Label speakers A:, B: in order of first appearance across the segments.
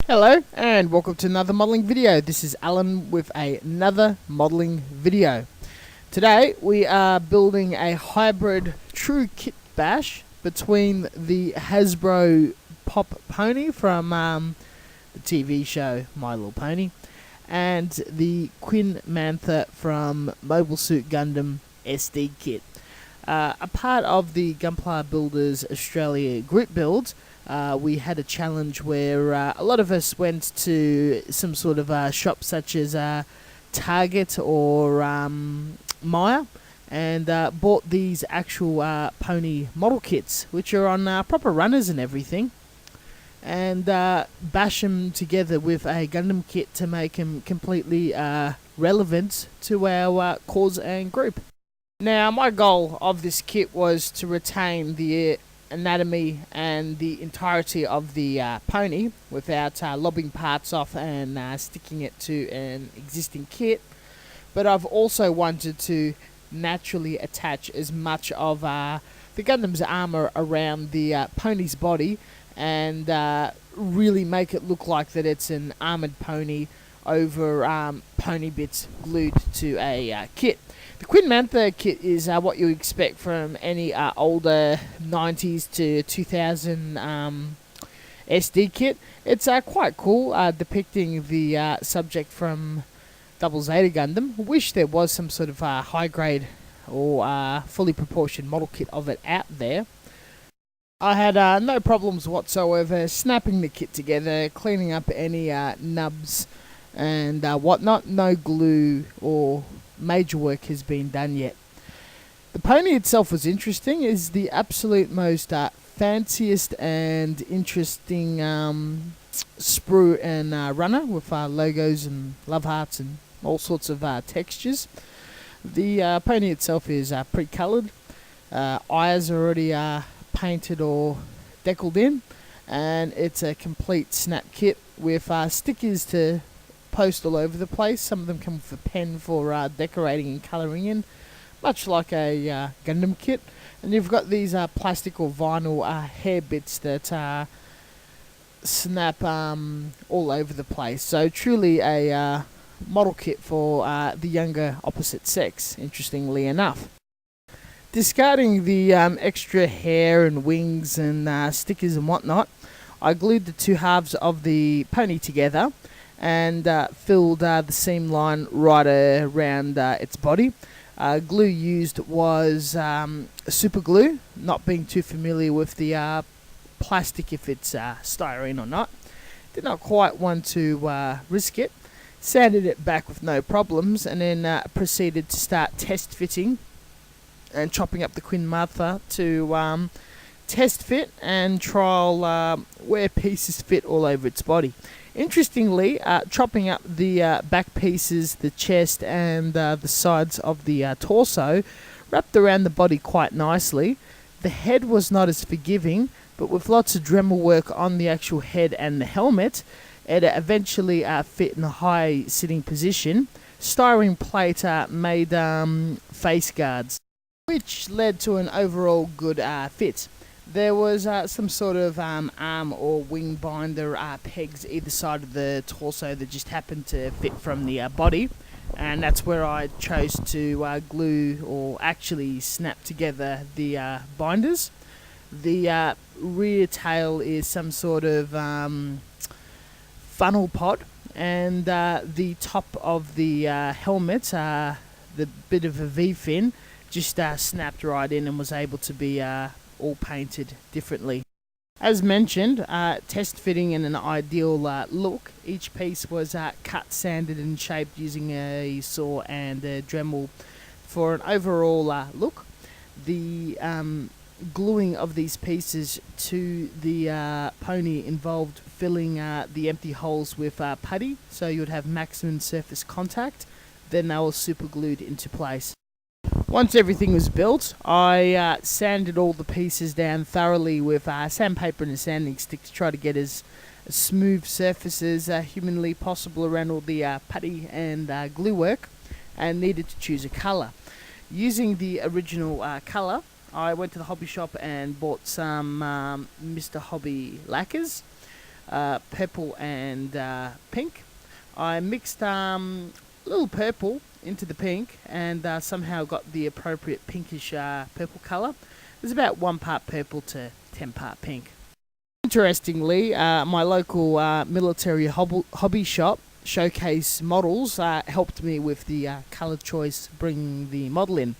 A: Hello and welcome to another modelling video. This is Alan with another modelling video. Today we are building a hybrid true kit bash between the Hasbro Pop Pony from the TV show My Little Pony and the Quin-Mantha from Mobile Suit Gundam SD Kit. A part of the Gunpla Builders Australia group build, we had a challenge where a lot of us went to some sort of shop such as Target or Myer and bought these actual pony model kits, which are on proper runners and everything, and bash them together with a Gundam kit to make them completely relevant to our cause and group. Now, my goal of this kit was to retain the anatomy and the entirety of the pony without lobbing parts off and sticking it to an existing kit, but I've also wanted to naturally attach as much of the Gundam's armor around the pony's body and really make it look like that it's an armored pony over pony bits glued to a kit. The Quin-Mantha kit is what you expect from any older 90s to 2000 SD kit. It's quite cool, depicting the subject from Double Zeta Gundam. Wish there was some sort of high grade or fully proportioned model kit of it out there. I had no problems whatsoever snapping the kit together, cleaning up any nubs and whatnot. No glue or major work has been done yet. The pony itself was interesting. It is the absolute most fanciest and interesting sprue and runner with logos and love hearts and all sorts of textures. The pony itself is pre-coloured. Eyes are already painted or deckled in, and it's a complete snap kit with stickers to post all over the place. Some of them come with a pen for decorating and colouring in, much like a Gundam kit. And you've got these plastic or vinyl hair bits that snap all over the place. So truly a model kit for the younger opposite sex, interestingly enough. Discarding the extra hair and wings and stickers and whatnot, I glued the two halves of the pony together and filled the seam line right around its body. Glue used was super glue, not being too familiar with the plastic, if it's styrene or not. Did not quite want to risk it. Sanded it back with no problems, and then proceeded to start test fitting and chopping up the Quin-Mantha to test fit and trial where pieces fit all over its body. Interestingly, chopping up the back pieces, the chest and the sides of the torso, wrapped around the body quite nicely. The head was not as forgiving, but with lots of Dremel work on the actual head and the helmet, it eventually fit in a high sitting position. Styrene plate made face guards, which led to an overall good fit. There was some sort of arm or wing binder pegs either side of the torso that just happened to fit from the body, and that's where I chose to glue or actually snap together the binders. The rear tail is some sort of funnel pod, and the top of the helmet, the bit of a V-fin, just snapped right in and was able to be all painted differently. As mentioned, test fitting in an ideal look. Each piece was cut, sanded and shaped using a saw and a Dremel for an overall look. The gluing of these pieces to the pony involved filling the empty holes with putty, so you would have maximum surface contact. Then they were super glued into place. Once everything was built, I sanded all the pieces down thoroughly with sandpaper and a sanding stick to try to get as smooth surfaces humanly possible around all the putty and glue work, and needed to choose a colour. Using the original colour, I went to the hobby shop and bought some Mr. Hobby lacquers. purple and pink. I mixed a little purple into the pink and somehow got the appropriate pinkish purple colour. There's about 1 part purple to 10 part pink. Interestingly, my local military hobby shop, Showcase Models, helped me with the colour choice, bringing the model in.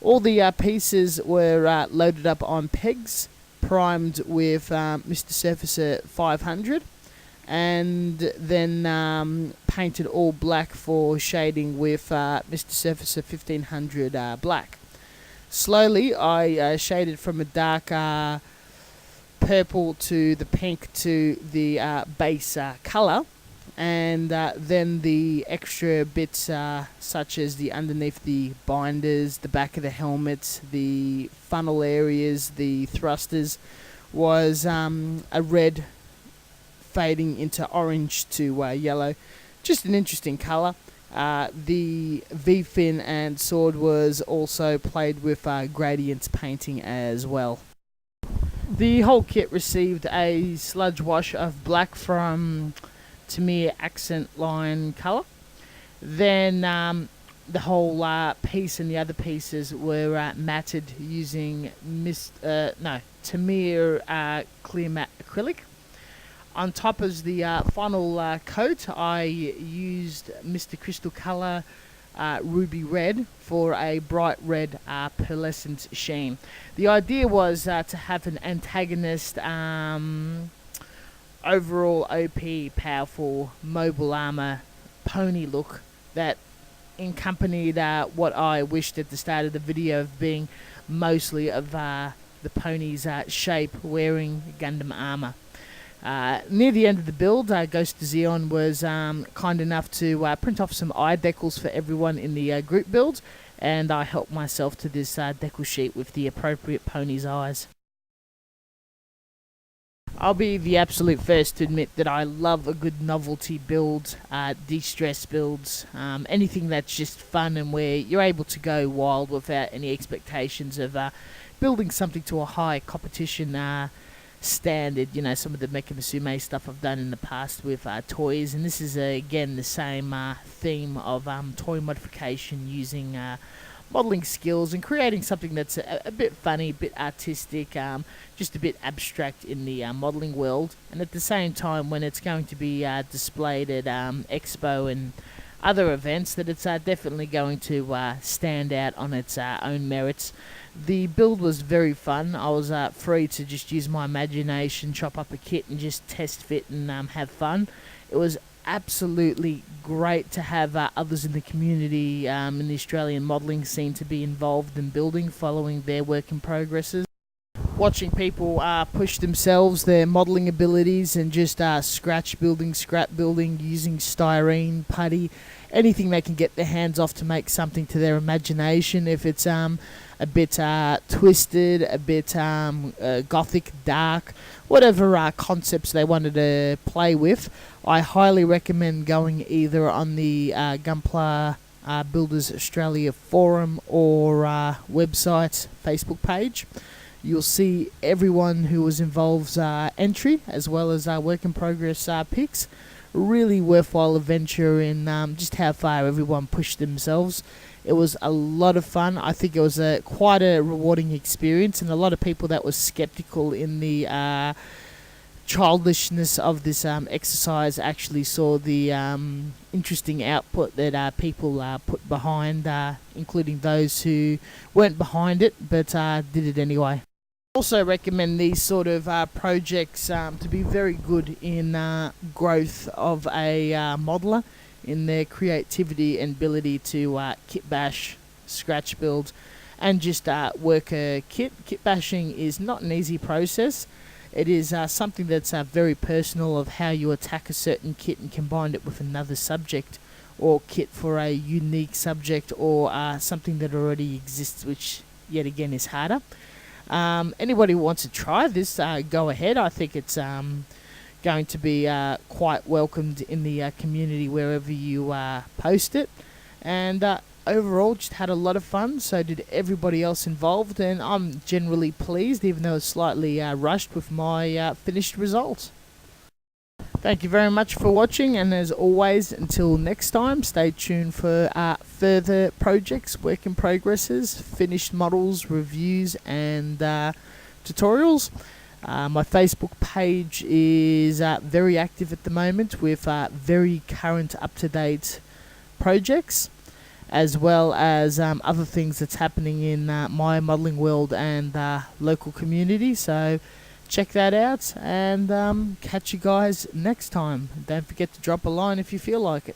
A: All the pieces were loaded up on pegs, primed with Mr. Surfacer 500, and then painted all black for shading with Mr. Surfacer 1500 black. Slowly, I shaded from a dark purple to the pink to the base colour, and then the extra bits such as the underneath the binders, the back of the helmets, the funnel areas, the thrusters, was a red fading into orange to yellow. Just an interesting colour. The V-fin and sword was also played with gradients painting as well. The whole kit received a sludge wash of black from Tamiya Accent Line colour. Then the whole piece and the other pieces were matted using Tamiya clear matte acrylic. On top of the final coat, I used Mr. Crystal Colour Ruby Red for a bright red pearlescent sheen. The idea was to have an antagonist, overall OP, powerful, mobile armor, pony look that accompanied what I wished at the start of the video of being mostly of the pony's shape wearing Gundam armor. Near the end of the build, Ghost of Xeon was kind enough to print off some eye decals for everyone in the group build, and I helped myself to this decal sheet with the appropriate pony's eyes. I'll be the absolute first to admit that I love a good novelty build, de-stress builds, anything that's just fun and where you're able to go wild without any expectations of building something to a high competition standard. You know, some of the Mecha Musume stuff I've done in the past with toys, and this is again the same theme of toy modification using modelling skills and creating something that's a bit funny, a bit artistic, just a bit abstract in the modelling world, and at the same time when it's going to be displayed at Expo and other events, that it's definitely going to stand out on its own merits. The build was very fun. I was free to just use my imagination, chop up a kit and just test fit and have fun. It was absolutely great to have others in the community in the Australian modelling scene to be involved in building, following their work in progresses. Watching people push themselves, their modelling abilities, and just scratch building, scrap building, using styrene, putty, anything they can get their hands off to make something to their imagination. If it's a bit twisted, a bit gothic, dark, whatever concepts they wanted to play with, I highly recommend going either on the Gunpla Builders Australia forum or website, Facebook page. You'll see everyone who was involved's entry, as well as work in progress pics. Really worthwhile adventure in just how far everyone pushed themselves. It was a lot of fun. I think it was quite a rewarding experience, and a lot of people that were skeptical in the childishness of this exercise actually saw the interesting output that people put behind, including those who weren't behind it but did it anyway. Also recommend these sort of projects to be very good in growth of a modeler, in their creativity and ability to kit bash, scratch build, and just work a kit. Kit bashing is not an easy process. It is something that's very personal of how you attack a certain kit and combine it with another subject, or kit for a unique subject, or something that already exists, which yet again is harder. Anybody who wants to try this, go ahead. I think it's going to be quite welcomed in the community wherever you post it. And overall, just had a lot of fun. So did everybody else involved, and I'm generally pleased, even though it's slightly rushed, with my finished result. Thank you very much for watching, and as always, until next time, stay tuned for further projects, work in progresses, finished models, reviews, and tutorials. My Facebook page is very active at the moment with very current, up-to-date projects, as well as other things that's happening in my modelling world and local community. So check that out, and catch you guys next time. Don't forget to drop a line if you feel like it.